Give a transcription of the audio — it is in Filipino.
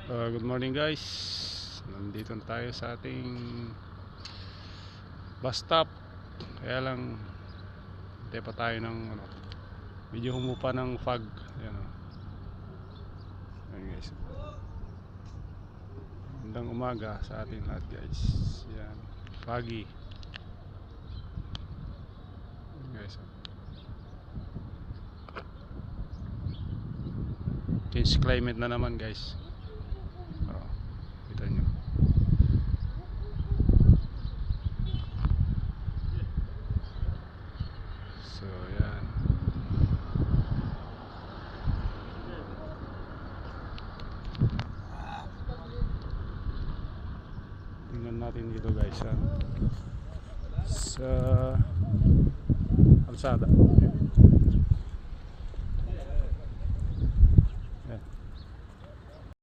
Good morning guys. Nandito na tayo sa ating bus stop. Kaya lang hintay pa tayo ng medyo humupa ng fog. Ayan o. Ayan guys. Magandang umaga sa ating lahat guys. Ayan. Foggy. Ayan guys. Change climate na naman guys. Kita nyo. So yan. Tingnan natin dito guys sa kalsada.